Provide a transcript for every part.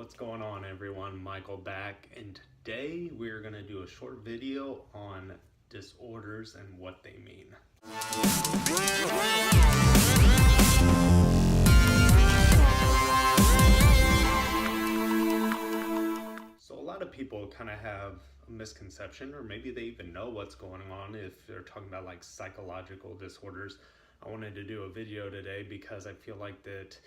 What's going on, everyone? Michael back, and today we're going to do a short video on disorders and what they mean. So a lot of people kind of have a misconception, or maybe they even know what's going on if they're talking about like psychological disorders. I wanted to do a video today because I feel like that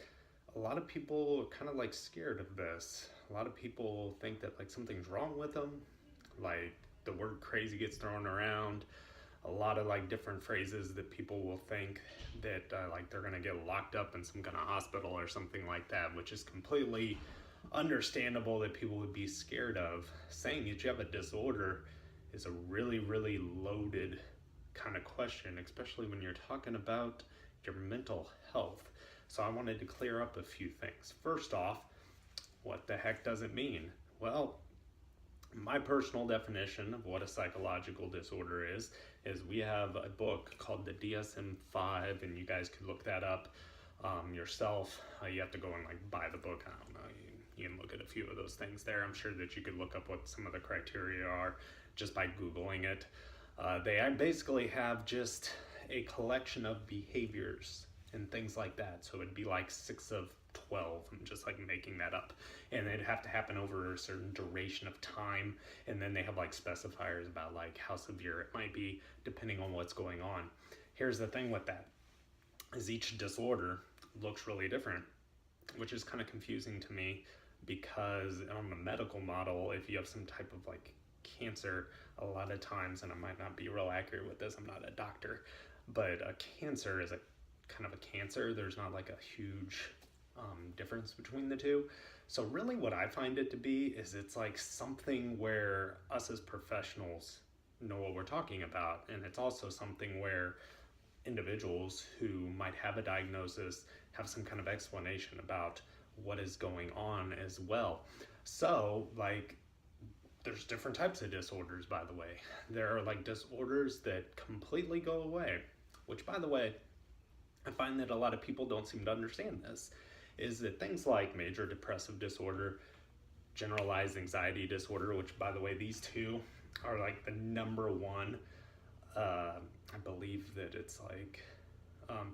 a lot of people are kind of like scared of this. A lot of people think that like something's wrong with them. Like the word crazy gets thrown around. A lot of like different phrases that people will think that like they're gonna get locked up in some kind of hospital or something like that, which is completely understandable that people would be scared of. Saying that you have a disorder is a really, really loaded kind of question, especially when you're talking about your mental health. So I wanted to clear up a few things. First off, what the heck does it mean? Well, my personal definition of what a psychological disorder is we have a book called the DSM-5, and you guys could look that up yourself. You have to go and like buy the book. I don't know. You can look at a few of those things there. I'm sure that you could look up what some of the criteria are just by Googling it. They basically have just a collection of behaviors and things like that. So it'd be like 6 of 12. I'm just like making that up. And it'd have to happen over a certain duration of time. And then they have like specifiers about like how severe it might be depending on what's going on. Here's the thing with that, is each disorder looks really different, which is kind of confusing to me because on the medical model, if you have some type of like cancer, a lot of times, and I might not be real accurate with this, I'm not a doctor, but a cancer is a kind of a cancer. There's not like a huge difference between the two. So really what I find it to be is it's like something where us as professionals know what we're talking about, and it's also something where individuals who might have a diagnosis have some kind of explanation about what is going on as well. So like there's different types of disorders, by the way. There are like disorders that completely go away, which by the way, I find that a lot of people don't seem to understand this, is that things like major depressive disorder, generalized anxiety disorder, which by the way, these two are like the number one. I believe that it's like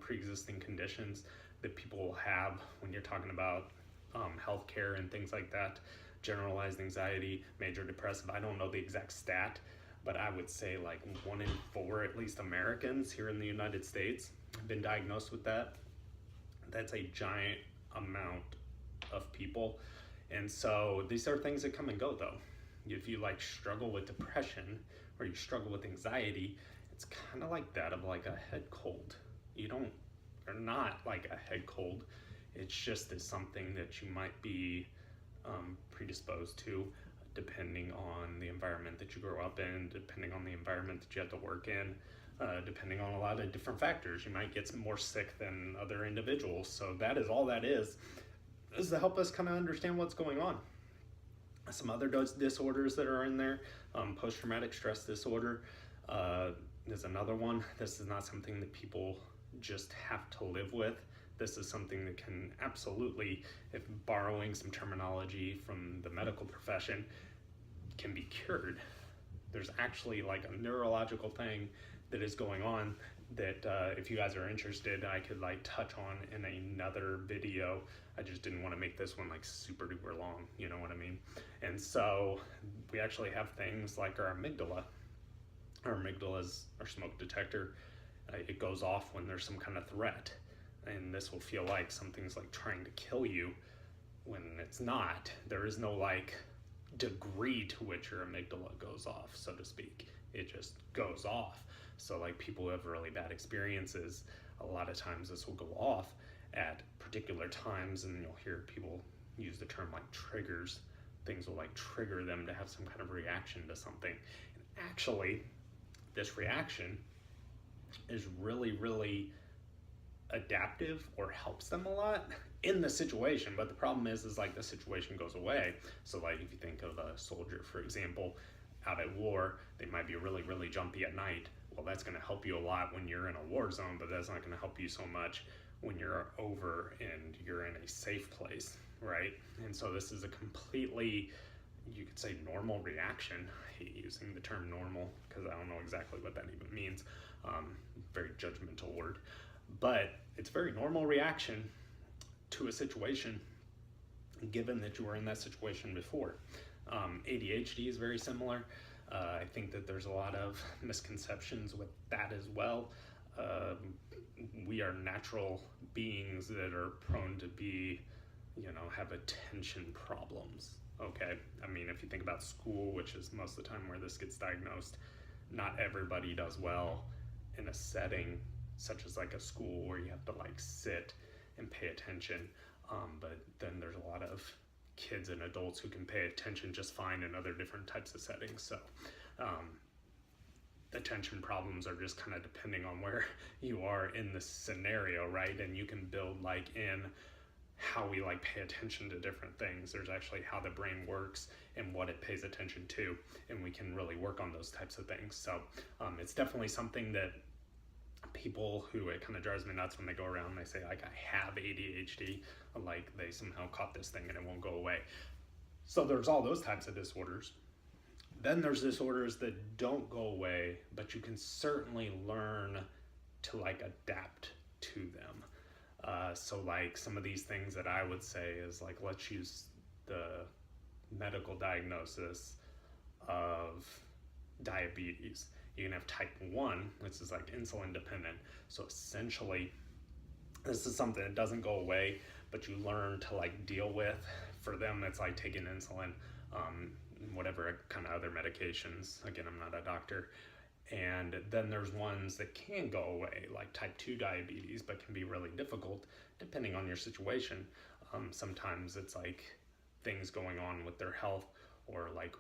pre-existing conditions that people will have when you're talking about healthcare and things like that. Generalized anxiety, major depressive. I don't know the exact stat, but I would say like 1 in 4, at least Americans here in the United States, have been diagnosed with that. That's a giant amount of people. And so these are things that come and go though. If you like struggle with depression or you struggle with anxiety, it's kind of like that of like a head cold. You're not like a head cold. It's just is something that you might be predisposed to depending on the environment that you grow up in, depending on the environment that you have to work in, depending on a lot of different factors. You might get more sick than other individuals. So that is all that is to help us kind of understand what's going on. Some other disorders that are in there, post-traumatic stress disorder is another one. This is not something that people just have to live with. This is something that can absolutely, if borrowing some terminology from the medical profession, can be cured. There's actually like a neurological thing that is going on that if you guys are interested, I could like touch on in another video. I just didn't want to make this one like super duper long, you know what I mean? And so we actually have things like our amygdala. Our amygdala is our smoke detector. It goes off when there's some kind of threat. And this will feel like something's like trying to kill you when it's not. There is no like degree to which your amygdala goes off, so to speak. It just goes off. So like people who have really bad experiences, a lot of times this will go off at particular times, and you'll hear people use the term like triggers. Things will like trigger them to have some kind of reaction to something. And actually, this reaction is really, really adaptive or helps them a lot in the situation. But the problem is like the situation goes away. So like if you think of a soldier, for example, out at war, they might be really, really jumpy at night. Well, that's going to help you a lot when you're in a war zone, but that's not going to help you so much when you're over and you're in a safe place. right? And so this is a completely, you could say, normal reaction. I hate using the term normal because I don't know exactly what that even means. Very judgmental word, but it's a very normal reaction to a situation given that you were in that situation before. ADHD is very similar. I think that there's a lot of misconceptions with that as well. We are natural beings that are prone to be, have attention problems, okay? I mean, if you think about school, which is most of the time where this gets diagnosed, not everybody does well in a setting such as like a school where you have to like sit and pay attention. But then there's a lot of kids and adults who can pay attention just fine in other different types of settings. So attention problems are just kind of depending on where you are in the scenario, right? And you can build like in how we like pay attention to different things. There's actually how the brain works and what it pays attention to, and we can really work on those types of things. So it's definitely something that people who, it kind of drives me nuts when they go around and they say like, I have ADHD, like they somehow caught this thing and it won't go away. So there's all those types of disorders. Then there's disorders that don't go away, but you can certainly learn to like adapt to them. So like some of these things that I would say is like, let's use the medical diagnosis of diabetes. You can have type 1, which is like insulin dependent. So essentially, this is something that doesn't go away, but you learn to like deal with. For them, it's like taking insulin, whatever kind of other medications. Again, I'm not a doctor. And then there's ones that can go away, like type 2 diabetes, but can be really difficult depending on your situation. Sometimes it's like things going on with their health, or like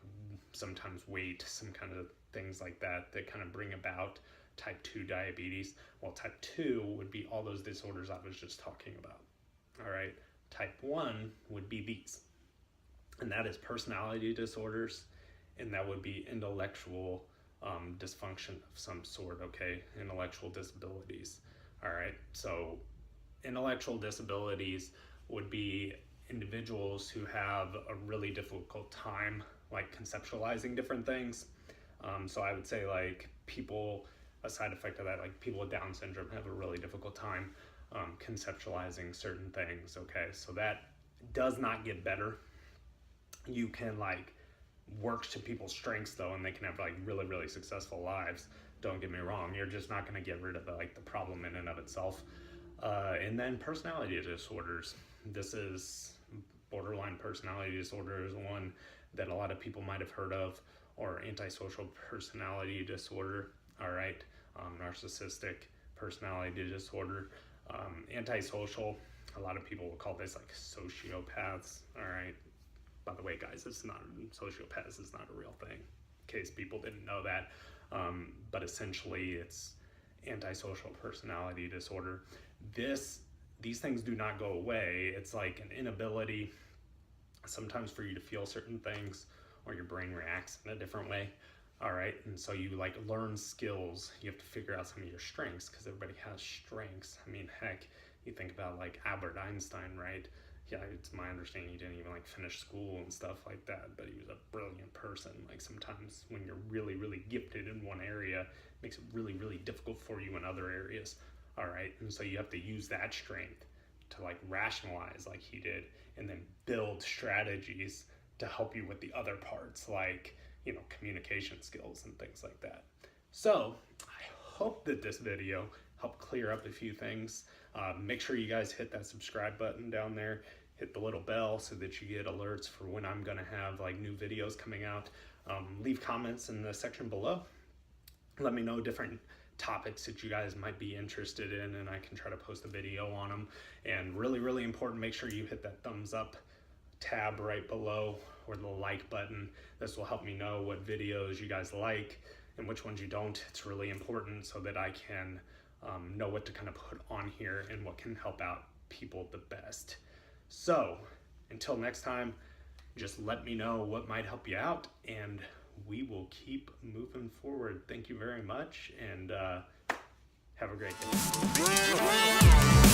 sometimes weight, some kind of things like that kind of bring about type 2 diabetes. Well, type 2 would be all those disorders I was just talking about. All right, type 1 would be these, and that is personality disorders, and that would be intellectual dysfunction of some sort, okay? Intellectual disabilities. All right, so intellectual disabilities would be individuals who have a really difficult time like conceptualizing different things. So I would say like people, a side effect of that, like people with Down syndrome have a really difficult time conceptualizing certain things, okay? So that does not get better. You can like work to people's strengths though, and they can have like really, really successful lives. Don't get me wrong, you're just not gonna get rid of the problem in and of itself. And then personality disorders. This is borderline personality disorder is one that a lot of people might have heard of, or antisocial personality disorder, all right? Narcissistic personality disorder. Antisocial, a lot of people will call this like sociopaths, all right? By the way, guys, sociopaths is not a real thing, in case people didn't know that. But essentially, it's antisocial personality disorder. These things do not go away. It's like an inability sometimes for you to feel certain things, or your brain reacts in a different way. All right, and so you like learn skills. You have to figure out some of your strengths, because everybody has strengths. I mean, heck, you think about like Albert Einstein, right? Yeah, it's my understanding he didn't even like finish school and stuff like that, but he was a brilliant person. Like sometimes when you're really, really gifted in one area, it makes it really, really difficult for you in other areas. All right, and so you have to use that strength to like rationalize like he did, and then build strategies to help you with the other parts, like, communication skills and things like that. So I hope that this video helped clear up a few things. Make sure you guys hit that subscribe button down there, hit the little bell so that you get alerts for when I'm gonna have like new videos coming out. Leave comments in the section below. Let me know different topics that you guys might be interested in, and I can try to post a video on them. And really, really important, make sure you hit that thumbs up tab right below, or the like button. This will help me know what videos you guys like and which ones you don't. It's really important so that I can know what to kind of put on here and what can help out people the best. So until next time, just let me know what might help you out, and we will keep moving forward. Thank you very much, and have a great day.